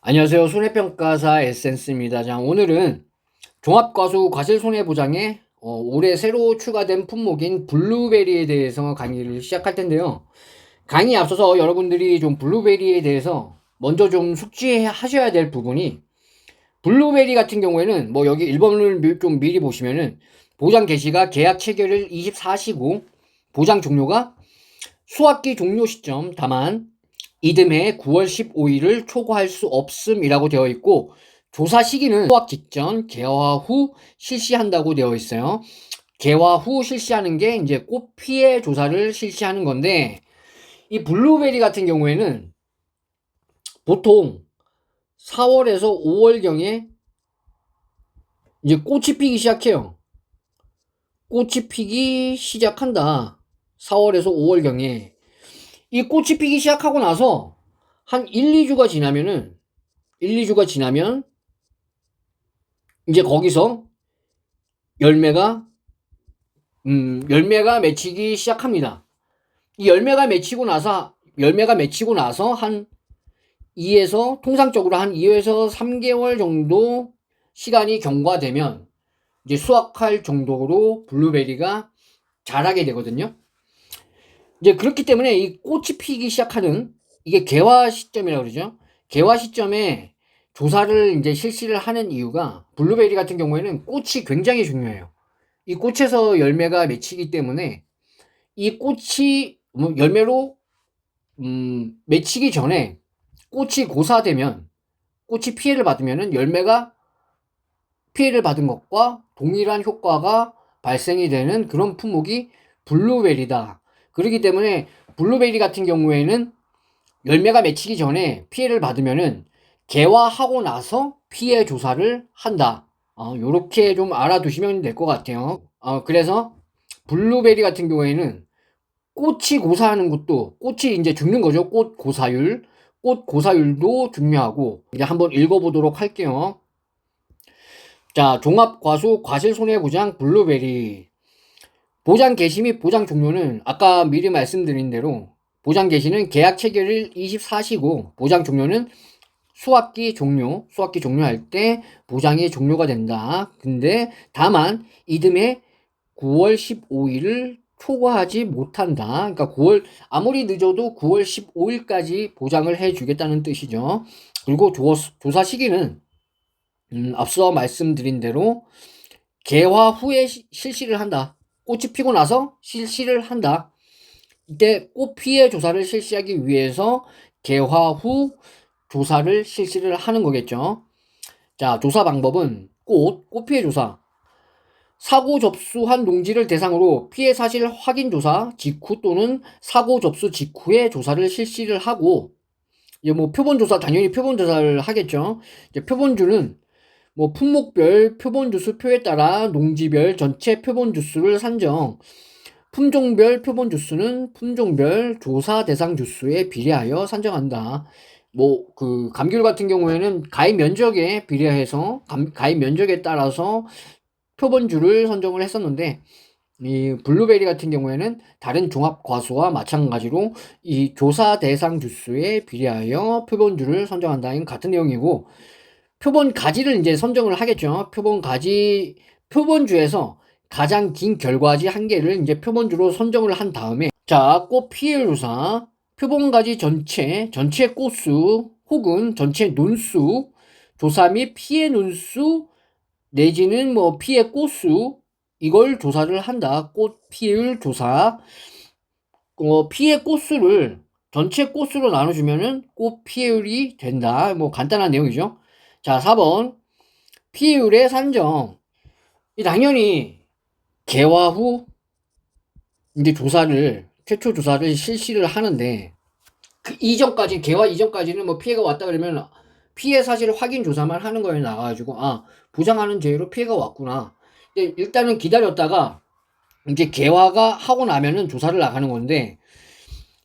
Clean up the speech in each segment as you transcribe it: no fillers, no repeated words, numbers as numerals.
안녕하세요. 손해평가사 에센스입니다. 자, 오늘은 종합과수 과실손해보장에 올해 새로 추가된 품목인 블루베리에 대해서 강의를 시작할 텐데요. 강의 앞서서 여러분들이 좀 블루베리에 대해서 먼저 좀 숙지하셔야 될 부분이, 블루베리 같은 경우에는 뭐 여기 1번을 좀 미리 보시면은 보장 개시가 계약 체결일 24시고 보장 종료가 수학기 종료 시점, 다만 이듬해 9월 15일을 초과할 수 없음이라고 되어 있고, 조사 시기는 수학 직전, 개화 후 실시한다고 되어 있어요. 개화 후 실시하는 게 이제 꽃 피해 조사를 실시하는 건데, 이 블루베리 같은 경우에는 보통 4월에서 5월경에 이제 꽃이 피기 시작해요. 꽃이 피기 시작한다. 4월에서 5월경에. 이 꽃이 피기 시작하고 나서 한 1, 2주가 지나면은 1, 2주가 지나면 이제 거기서 열매가 열매가 맺히기 시작합니다. 이 열매가 맺히고 나서 한 2에서 통상적으로 한 2에서 3개월 정도 시간이 경과되면 이제 수확할 정도로 블루베리가 자라게 되거든요. 이제 그렇기 때문에 이 꽃이 피기 시작하는, 이게 개화 시점이라고 그러죠. 개화 시점에 조사를 이제 실시를 하는 이유가, 블루베리 같은 경우에는 꽃이 굉장히 중요해요. 이 꽃에서 열매가 맺히기 때문에 이 꽃이 열매로 맺히기 전에 꽃이 고사되면, 꽃이 피해를 받으면은 열매가 피해를 받은 것과 동일한 효과가 발생이 되는 그런 품목이 블루베리다. 그렇기 때문에 블루베리 같은 경우에는 열매가 맺히기 전에 피해를 받으면은 개화하고 나서 피해 조사를 한다. 요렇게 좀 알아두시면 될 것 같아요. 그래서 블루베리 같은 경우에는 꽃이 고사하는 것도, 꽃이 이제 죽는 거죠. 꽃 고사율. 꽃 고사율도 중요하고, 이제 한번 읽어보도록 할게요. 자, 종합과수 과실손해보장 블루베리. 보장 개시 및 보장 종료는 아까 미리 말씀드린 대로 보장 개시는 계약 체결일 24시고 보장 종료는 수학기 종료할 때 보장이 종료가 된다. 근데 다만 이듬해 9월 15일을 초과하지 못한다. 그러니까 아무리 늦어도 9월 15일까지 보장을 해주겠다는 뜻이죠. 그리고 조사 시기는 앞서 말씀드린 대로 개화 후에 실시를 한다. 꽃이 피고 나서 실시를 한다. 이때 꽃 피해 조사를 실시하기 위해서 개화 후 조사를 실시를 하는 거겠죠. 자, 조사 방법은 꽃 피해 조사. 사고 접수한 농지를 대상으로 피해 사실 확인 조사 직후 또는 사고 접수 직후에 조사를 실시를 하고, 이제 뭐 표본 조사, 당연히 표본 조사를 하겠죠. 이제 표본주는 뭐 품목별 표본 주수 표에 따라 농지별 전체 표본 주수를 산정, 품종별 표본 주수는 품종별 조사 대상 주수에 비례하여 산정한다. 뭐 그 감귤 같은 경우에는 가입 면적에 비례해서 가입 면적에 따라서 표본주를 선정을 했었는데, 이 블루베리 같은 경우에는 다른 종합 과수와 마찬가지로 이 조사 대상 주수에 비례하여 표본주를 선정한다. 이건 같은 내용이고, 표본 가지를 이제 선정을 하겠죠. 표본주에서 가장 긴 결과지 한 개를 이제 표본주로 선정을 한 다음에, 자, 꽃 피해 조사, 표본가지 전체 꽃수 혹은 전체 논수, 조사 및 피해 논수 내지는 뭐 피해 꽃수, 이걸 조사를 한다. 꽃 피해율 조사. 피해 꽃수를 전체 꽃수로 나눠주면은 꽃 피해율이 된다. 뭐 간단한 내용이죠. 자, 4번. 피해율의 산정. 당연히 개화 후 이제 최초 조사를 실시를 하는데, 개화 이전까지는 뭐 피해가 왔다 그러면 피해 사실 확인 조사만 하는 거에 나가가지고, 보장하는 제외로 피해가 왔구나. 근데 일단은 기다렸다가 이제 개화가 하고 나면은 조사를 나가는 건데,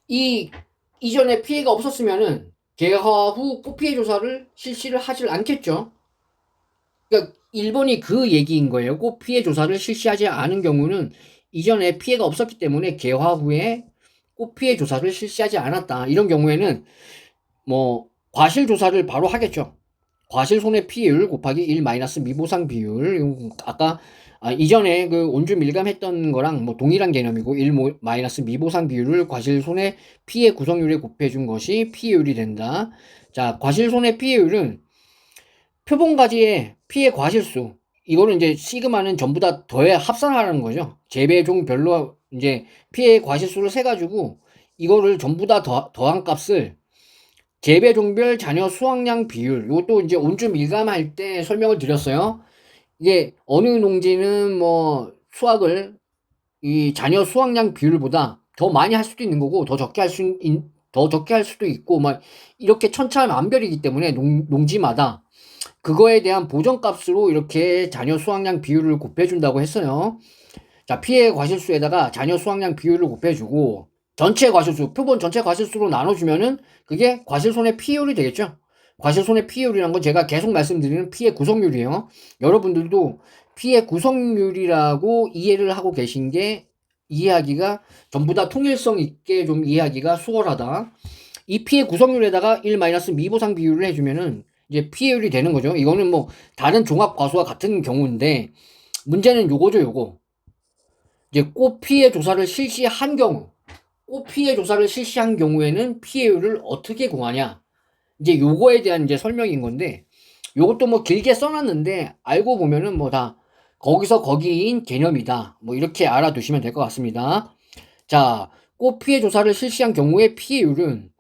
이전에 피해가 없었으면은 개화 후 꽃피해 조사를 실시를 하질 않겠죠. 그러니까 1번이 그 얘기인 거예요. 꽃피해 조사를 실시하지 않은 경우는 이전에 피해가 없었기 때문에 개화 후에 꽃피해 조사를 실시하지 않았다. 이런 경우에는 뭐 과실 조사를 바로 하겠죠. 과실 손해 피해율 곱하기 1 마이너스 미보상 비율. 아까 이전에 그 온주 밀감 했던 거랑 뭐 동일한 개념이고 1 마이너스 미보상 비율을 과실 손해 피해 구성률에 곱해준 것이 피해율이 된다. 자, 과실 손해 피해율은 표본가지의 피해 과실수. 이거는 이제 시그마는 전부 다 더해 합산하라는 거죠. 재배종별로 이제 피해 과실수를 세가지고 이거를 전부 다 더한 값을 재배종별 자녀 수확량 비율, 이것도 이제 온주 밀감할 때 설명을 드렸어요. 이게 어느 농지는 뭐 수확을 이 자녀 수확량 비율보다 더 많이 할 수도 있는 거고 더 적게 할 수도 있고 막 이렇게 천차만별이기 때문에 농지마다 그거에 대한 보정값으로 이렇게 자녀 수확량 비율을 곱해준다고 했어요. 자, 피해 과실수에다가 자녀 수확량 비율을 곱해주고 전체 과실수, 표본 전체 과실수로 나눠주면은 그게 과실손해 피해율이 되겠죠. 과실손해 피해율이란 건 제가 계속 말씀드리는 피해 구성률이에요. 여러분들도 피해 구성률이라고 이해를 하고 계신 게 이해하기가 전부 다 통일성 있게 좀 이해하기가 수월하다. 이 피해 구성률에다가 1 마이너스 미보상 비율을 해주면은 이제 피해율이 되는 거죠. 이거는 뭐 다른 종합 과수와 같은 경우인데 문제는 요거죠, 요거. 이제 꽃 피해 조사를 실시한 경우, 꽃 피해 조사를 실시한 경우에는 피해율을 어떻게 구하냐? 이제 요거에 대한 이제 설명인 건데, 요것도 뭐 길게 써놨는데 알고 보면은 뭐 다 거기서 거기인 개념이다. 뭐 이렇게 알아두시면 될 것 같습니다. 자, 꽃 피해 조사를 실시한 경우의 피해율은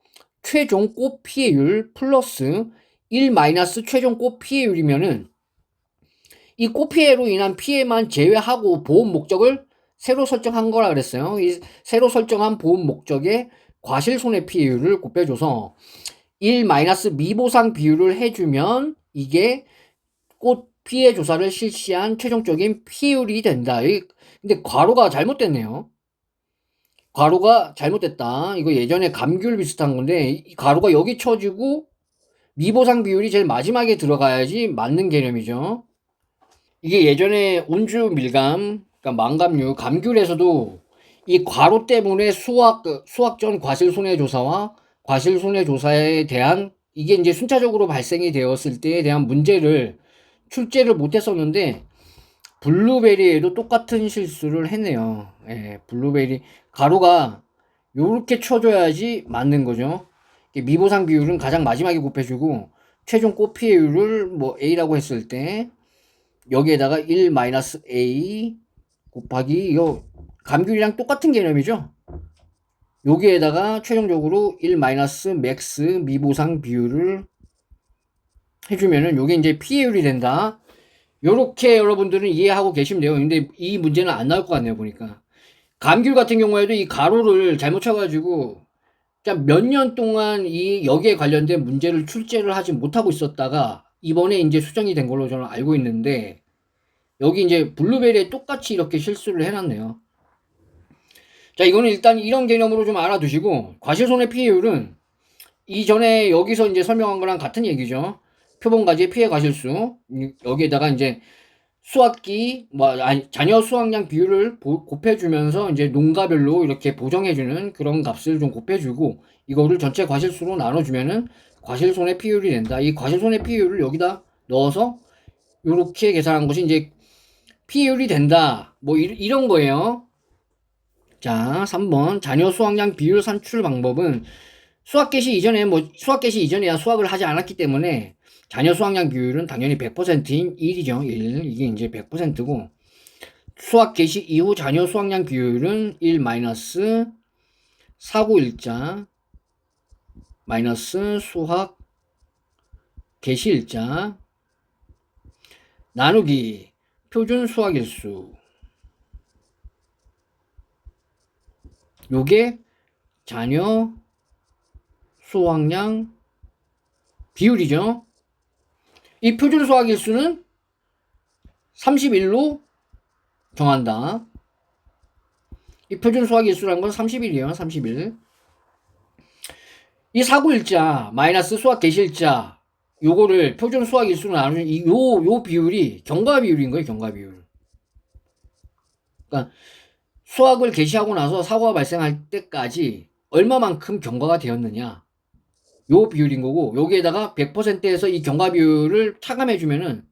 최종 꽃 피해율 플러스 1 마이너스 최종 꽃 피해율이면은 이 꽃 피해로 인한 피해만 제외하고 보험 목적을 새로 설정한 거라 그랬어요. 이 새로 설정한 보험 목적의 과실손해 피해율을 곱해줘서 1 마이너스 미보상 비율을 해주면 이게 꽃 피해 조사를 실시한 최종적인 피해율이 된다. 근데 괄호가 잘못됐네요. 괄호가 잘못됐다. 이거 예전에 감귤 비슷한 건데 이 괄호가 여기 쳐지고 미보상 비율이 제일 마지막에 들어가야지 맞는 개념이죠. 이게 예전에 온주 밀감, 그러니까 망감류, 감귤에서도 이 괄호 때문에 수확 전 과실 손해 조사와 과실 손해 조사에 대한 이게 이제 순차적으로 발생이 되었을 때에 대한 문제를 출제를 못 했었는데 블루베리에도 똑같은 실수를 했네요. 예, 블루베리 가루가 요렇게 쳐줘야지 맞는 거죠. 미보상 비율은 가장 마지막에 곱해주고 최종 꽃 피해율을 뭐 A라고 했을 때 여기에다가 1 마이너스 A 곱하기 이거 감귤이랑 똑같은 개념이죠. 여기에다가 최종적으로 1 마이너스 맥스 미보상 비율을 해주면은 요게 이제 피해율이 된다. 요렇게 여러분들은 이해하고 계시면 돼요. 근데 이 문제는 안 나올 것 같네요, 보니까. 감귤 같은 경우에도 이 가로를 잘못 쳐가지고 그냥 몇 년 동안 이 여기에 관련된 문제를 출제를 하지 못하고 있었다가 이번에 이제 수정이 된 걸로 저는 알고 있는데 여기 이제 블루베리에 똑같이 이렇게 실수를 해놨네요. 자, 이거는 일단 이런 개념으로 좀 알아두시고 과실손해 피해율은 이전에 여기서 이제 설명한 거랑 같은 얘기죠. 표본가지의 피해 과실수 여기에다가 이제 수확기 자녀 수확량 비율을 곱해주면서 이제 농가별로 이렇게 보정해주는 그런 값을 좀 곱해주고 이거를 전체 과실수로 나눠주면은 과실손해 피해율이 된다. 이 과실손해 피해율을 여기다 넣어서 이렇게 계산한 것이 이제 피해율이 된다. 뭐 이런 거예요. 자, 3번 자녀 수확량 비율 산출 방법은 수확 개시 이전에야 수확을 하지 않았기 때문에 자녀 수확량 비율은 당연히 100%인 1이죠. 1. 이게 이제 100%고 수확 개시 이후 자녀 수확량 비율은 1 마이너스 사고일자 마이너스 수확 개시일자 나누기 표준 수확일수. 요게 자녀 수확량 비율이죠. 이 표준 수확일수는 31로 정한다. 이 표준 수확일수라는 건 30일이에요. 30일. 이 사고일자 마이너스 수확 개시일자 요거를 표준 수확일수로 나누는 요 비율이 경과 비율인 거예요. 경과 비율. 그러니까 수확을 개시하고 나서 사고가 발생할 때까지 얼마만큼 경과가 되었느냐. 요 비율인 거고, 여기에다가 100%에서 이 경과 비율을 차감해 주면은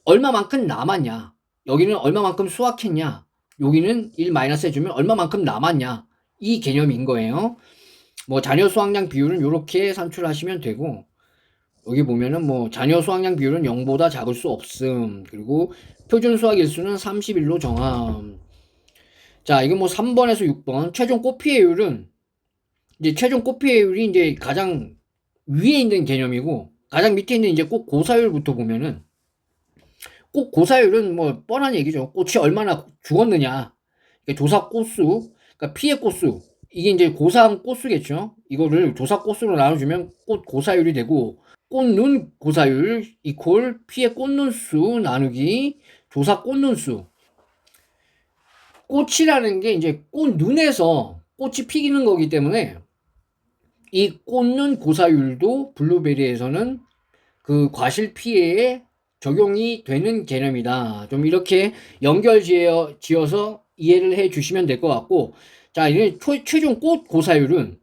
얼마만큼 남았냐, 여기는 얼마만큼 수확했냐, 여기는 1 마이너스 해주면 얼마만큼 남았냐, 이 개념인 거예요. 뭐 자녀 수확량 비율은 이렇게 산출하시면 되고, 여기 보면은 뭐 자녀 수확량 비율은 0보다 작을 수 없음, 그리고 표준 수확 일수는 30일로 정함. 자, 이건 뭐 3번에서 6번 최종 꽃 피해율은, 이제 최종 꽃 피해율이 이제 가장 위에 있는 개념이고, 가장 밑에 있는 이제 꽃 고사율부터 보면은, 꽃 고사율은 뭐 뻔한 얘기죠. 꽃이 얼마나 죽었느냐, 조사 꽃수, 그러니까 피해 꽃수, 이게 이제 고사한 꽃수겠죠. 이거를 조사 꽃수로 나눠주면 꽃 고사율이 되고, 꽃눈 고사율 이퀄 피해 꽃눈 수 나누기 조사 꽃눈 수. 꽃이라는 게 이제 꽃눈에서 꽃이 피기는 거기 때문에, 이 꽃눈 고사율도 블루베리에서는 그 과실 피해에 적용이 되는 개념이다. 좀 이렇게 연결 지어서 이해를 해 주시면 될 것 같고, 자, 이제 최종 꽃 고사율은,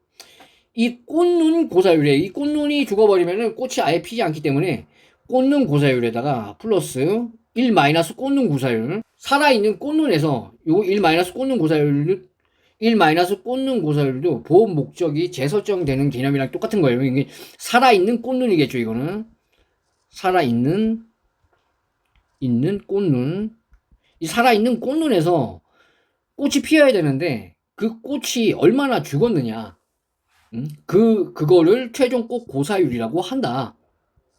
이 꽃눈 고사율에, 이 꽃눈이 죽어버리면은 꽃이 아예 피지 않기 때문에 꽃눈 고사율에다가 플러스 1 마이너스 꽃눈 고사율, 살아있는 꽃눈에서 요 1 마이너스 꽃눈 고사율을, 1 마이너스 꽃눈 고사율도 보험 목적이 재설정되는 개념이랑 똑같은 거예요. 이게 살아있는 꽃눈이겠죠. 이거는 살아있는 꽃눈, 이 살아있는 꽃눈에서 꽃이 피어야 되는데 그 꽃이 얼마나 죽었느냐, 그거를 최종 꽃 고사율이라고 한다.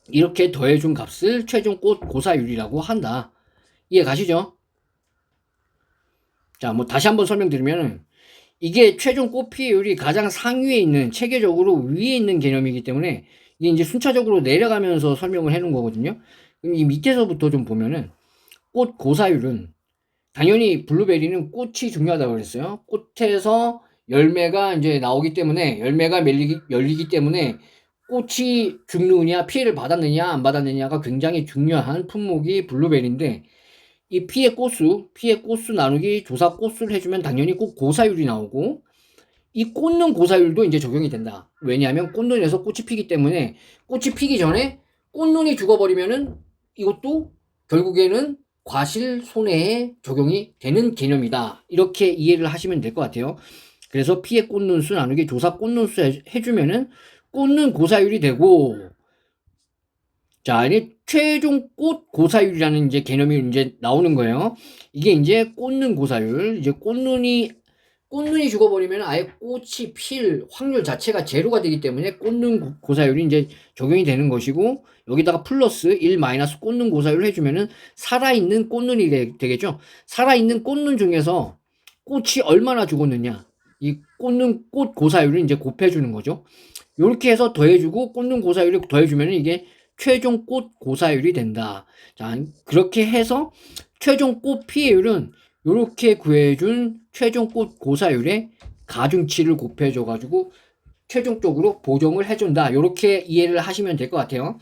이렇게 더해준 값을 최종 꽃 고사율이라고 한다. 이해 가시죠? 자, 뭐 다시 한번 설명드리면, 이게 최종 꽃 피해율이 가장 상위에 있는, 체계적으로 위에 있는 개념이기 때문에 이게 이제 순차적으로 내려가면서 설명을 해 놓은 거거든요. 그럼 이 밑에서부터 좀 보면은, 꽃 고사율은 당연히 블루베리는 꽃이 중요하다고 그랬어요. 꽃에서 열매가 이제 나오기 때문에, 열매가 열리기 때문에 꽃이 죽느냐 피해를 받았느냐 안 받았느냐가 굉장히 중요한 품목이 블루베리인데, 이 피해 꽃수 나누기 조사 꽃수를 해주면 당연히 꽃 고사율이 나오고, 이 꽃눈 고사율도 이제 적용이 된다. 왜냐하면 꽃눈에서 꽃이 피기 때문에, 꽃이 피기 전에 꽃눈이 죽어버리면은 이것도 결국에는 과실 손해에 적용이 되는 개념이다. 이렇게 이해를 하시면 될 것 같아요. 그래서 피해 꽃눈수 나누기 조사 꽃눈수 해주면은 꽃눈 고사율이 되고, 자, 이제 최종 꽃 고사율이라는 이제 개념이 이제 나오는 거예요. 이게 이제 꽃눈 고사율, 이제 꽃눈이 죽어버리면 아예 꽃이 필 확률 자체가 제로가 되기 때문에 꽃눈 고사율이 이제 적용이 되는 것이고, 여기다가 플러스 1 마이너스 꽃눈 고사율을 해주면은 살아있는 꽃눈이 되겠죠. 살아있는 꽃눈 중에서 꽃이 얼마나 죽었느냐, 이 꽃눈 꽃 고사율을 이제 곱해주는 거죠. 이렇게 해서 더해주고 꽃눈 고사율을 더해주면은 이게 최종 꽃 고사율이 된다. 자, 그렇게 해서 최종 꽃 피해율은 이렇게 구해준 최종 꽃 고사율에 가중치를 곱해줘가지고 최종적으로 보정을 해준다. 이렇게 이해를 하시면 될 것 같아요.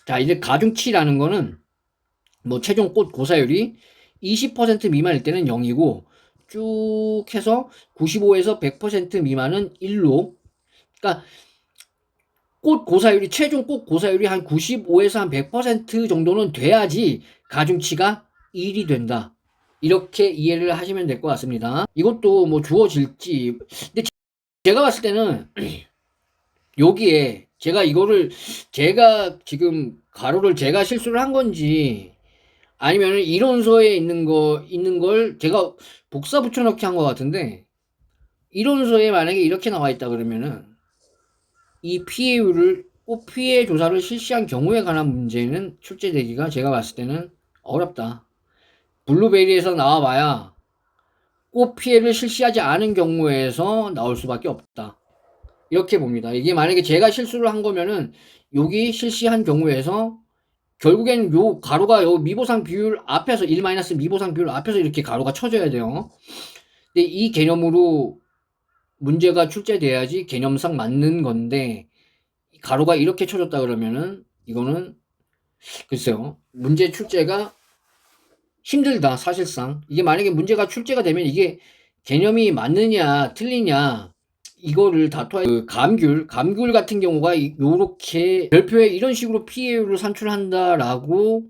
자, 이제 가중치라는 거는 뭐 최종 꽃 고사율이 20% 미만일 때는 0이고, 쭉 해서 95에서 100% 미만은 1로, 그러니까 꽃 고사율이, 최종 꽃 고사율이 한 95에서 한 100% 정도는 돼야지 가중치가 1이 된다. 이렇게 이해를 하시면 될 것 같습니다. 이것도 뭐 주어질지, 근데 제가 봤을 때는 여기에 제가 지금 가로를 제가 실수를 한 건지, 아니면 이론서에 있는 걸 제가 복사 붙여넣기 한 것 같은데, 이론서에 만약에 이렇게 나와 있다 그러면은 이 피해율을, 꽃 피해 조사를 실시한 경우에 관한 문제는 출제되기가 제가 봤을 때는 어렵다. 블루베리에서 나와봐야 꽃 피해를 실시하지 않은 경우에서 나올 수밖에 없다. 이렇게 봅니다. 이게 만약에 제가 실수를 한 거면은 여기 실시한 경우에서 결국엔 요 가로가 요 미보상 비율 앞에서 1 마이너스 미보상 비율 앞에서 이렇게 가로가 쳐져야 돼요. 근데 이 개념으로 문제가 출제돼야지 개념상 맞는 건데, 가로가 이렇게 쳐졌다 그러면은 이거는 글쎄요, 문제 출제가 힘들다. 사실상 이게 만약에 문제가 출제가 되면 이게 개념이 맞느냐 틀리냐, 이거를 다투어 그 감귤 같은 경우가 요렇게 별표에 이런 식으로 피해율을 산출한다라고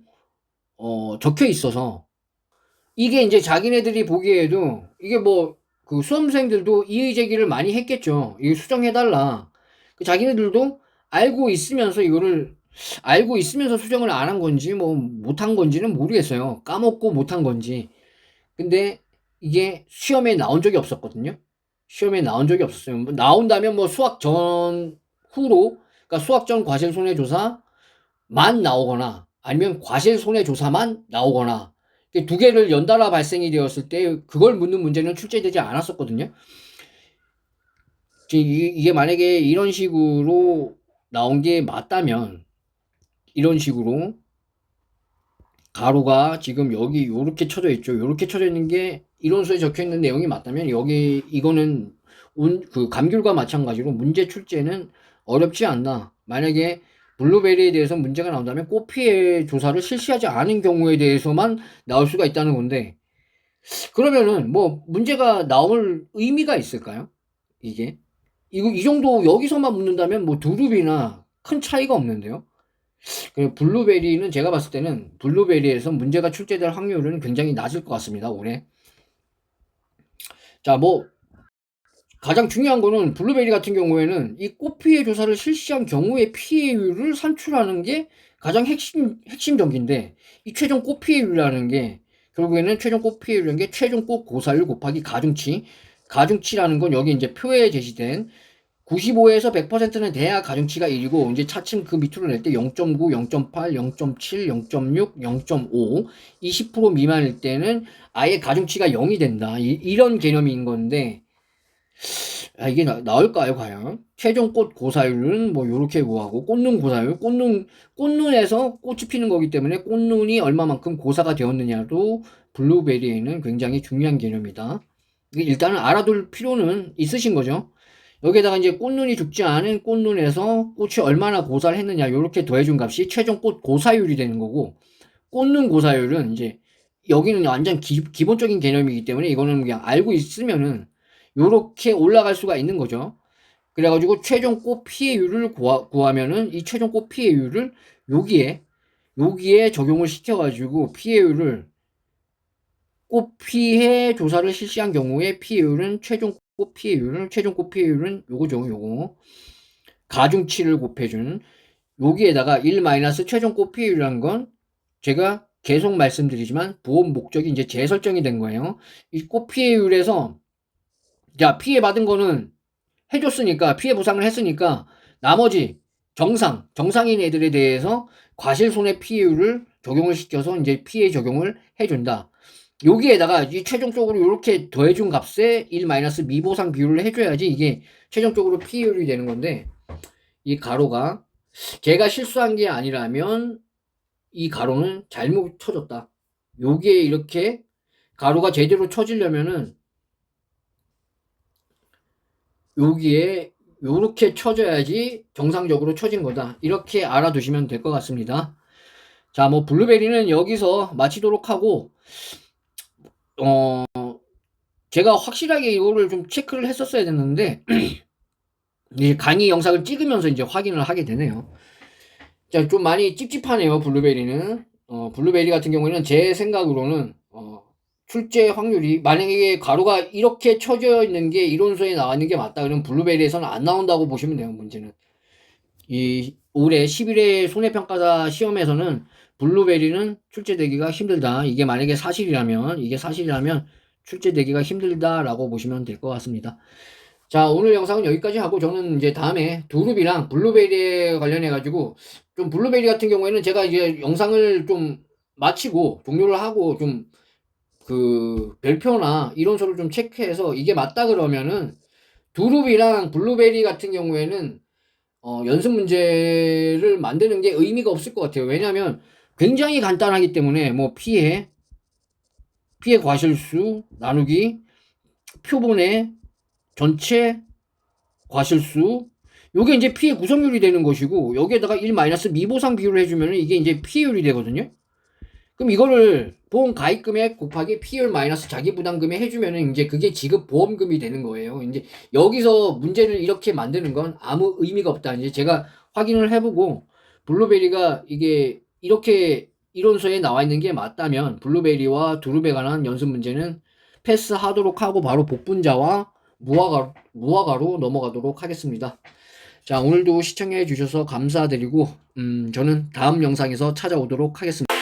적혀 있어서 이게 인제 자기네들이 보기에도 이게 뭐 그 수험생들도 이의 제기를 많이 했겠죠. "이거 수정해 달라." 그 자기네들도 알고 있으면서 이거를 알고 있으면서 수정을 안 한 건지 뭐 못한 건지는 모르겠어요. 까먹고 못한 건지. 근데 이게 시험에 나온 적이 없었거든요. 시험에 나온 적이 없었어요. 뭐 나온다면 뭐 수학 전후로, 그러니까 수학 전 과실 손해 조사만 나오거나 아니면 과실 손해 조사만 나오거나, 이게 두 개를 연달아 발생이 되었을 때 그걸 묻는 문제는 출제되지 않았었거든요. 이게 만약에 이런 식으로 나온 게 맞다면, 이런 식으로 가로가 지금 여기 요렇게 쳐져 있죠. 요렇게 쳐져 있는 게 이론서에 적혀 있는 내용이 맞다면 여기 이거는 그 감귤과 마찬가지로 문제 출제는 어렵지 않나. 만약에 블루베리에 대해서 문제가 나온다면 꽃피해 조사를 실시하지 않은 경우에 대해서만 나올 수가 있다는 건데, 그러면은 뭐 문제가 나올 의미가 있을까요? 이게 이 정도 여기서만 묻는다면 뭐 두릅이나 큰 차이가 없는데요. 블루베리는 제가 봤을 때는 블루베리에서 문제가 출제될 확률은 굉장히 낮을 것 같습니다, 올해. 자, 뭐 가장 중요한 거는 블루베리 같은 경우에는 이 꽃피해 조사를 실시한 경우의 피해율을 산출하는 게 가장 핵심적인데, 이 최종 꽃피해율이라는 게 결국에는 최종 꽃피해율이라는 게 최종 꽃 고사율 곱하기 가중치라는 건 여기 이제 표에 제시된 95에서 100%는 돼야 가중치가 1이고, 이제 차츰 그 밑으로 낼 때 0.9, 0.8, 0.7, 0.6, 0.5, 20% 미만일 때는 아예 가중치가 0이 된다. 이런 개념인 건데, 이게 나올까요, 과연? 최종 꽃 고사율은 뭐 요렇게 구하고, 꽃눈 고사율, 꽃눈에서 꽃이 피는 거기 때문에 꽃눈이 얼마만큼 고사가 되었느냐도 블루베리에는 굉장히 중요한 개념이다. 일단은 알아둘 필요는 있으신 거죠. 여기에다가 이제 꽃눈이 죽지 않은 꽃눈에서 꽃이 얼마나 고사를 했느냐, 요렇게 더해준 값이 최종 꽃 고사율이 되는 거고, 꽃눈 고사율은 이제 여기는 완전 기본적인 개념이기 때문에 이거는 그냥 알고 있으면은 요렇게 올라갈 수가 있는 거죠. 그래가지고 최종 꽃 피해율을 구하면은 이 최종 꽃 피해율을 여기에 적용을 시켜가지고 피해율을, 꽃 피해 조사를 실시한 경우에 피해율은 최종 꽃 피해율은 요거죠. 요거 가중치를 곱해준 여기에다가 1 마이너스 최종 꽃 피해율이라는 건 제가 계속 말씀드리지만 보험 목적이 이제 재설정이 된 거예요. 이 꽃 피해율에서 자, 피해 받은 거는 해줬으니까, 피해 보상을 했으니까 나머지 정상인 애들에 대해서 과실 손해 피해율을 적용을 시켜서 이제 피해 적용을 해준다. 여기에다가 이 최종적으로 이렇게 더해준 값에 1 마이너스 미보상 비율을 해줘야지 이게 최종적으로 피해율이 되는 건데, 이 가로가 제가 실수한 게 아니라면 이 가로는 잘못 쳐졌다. 여기에 이렇게 가로가 제대로 쳐지려면은 여기에 요렇게 쳐져야지 정상적으로 쳐진 거다. 이렇게 알아두시면 될 것 같습니다. 자, 뭐 블루베리는 여기서 마치도록 하고, 제가 확실하게 이거를 좀 체크를 했었어야 됐는데 이제 강의 영상을 찍으면서 이제 확인을 하게 되네요. 자, 좀 많이 찝찝하네요, 블루베리는. 블루베리 같은 경우에는 제 생각으로는 출제 확률이, 만약에 가로가 이렇게 쳐져 있는 게 이론서에 나와 있는 게 맞다 그러면 블루베리에서는 안 나온다고 보시면 돼요, 문제는. 이 올해 11회 손해평가사 시험에서는 블루베리는 출제되기가 힘들다. 이게 만약에 사실이라면 출제되기가 힘들다라고 보시면 될 것 같습니다. 자, 오늘 영상은 여기까지 하고 저는 이제 다음에 두릅이랑 블루베리에 관련해 가지고, 좀 블루베리 같은 경우에는 제가 이제 영상을 좀 마치고 종료를 하고 좀 그 별표나 이론서를 좀 체크해서 이게 맞다 그러면은 두릅이랑 블루베리 같은 경우에는 연습 문제를 만드는 게 의미가 없을 것 같아요. 왜냐하면 굉장히 간단하기 때문에, 뭐 피해 과실수 나누기 표본의 전체 과실수, 요게 이제 피해 구성률이 되는 것이고, 여기에다가 1 마이너스 미보상 비율을 해주면 이게 이제 피해율이 되거든요. 그럼 이거를 보험 가입 금액 곱하기 PL 마이너스 자기 부담금에 해주면은 이제 그게 지급 보험금이 되는 거예요. 이제 여기서 문제를 이렇게 만드는 건 아무 의미가 없다. 이제 제가 확인을 해보고 블루베리가 이게 이렇게 이론서에 나와 있는 게 맞다면 블루베리와 두릅에 관한 연습 문제는 패스하도록 하고 바로 복분자와 무화과로 넘어가도록 하겠습니다. 자, 오늘도 시청해 주셔서 감사드리고 저는 다음 영상에서 찾아오도록 하겠습니다.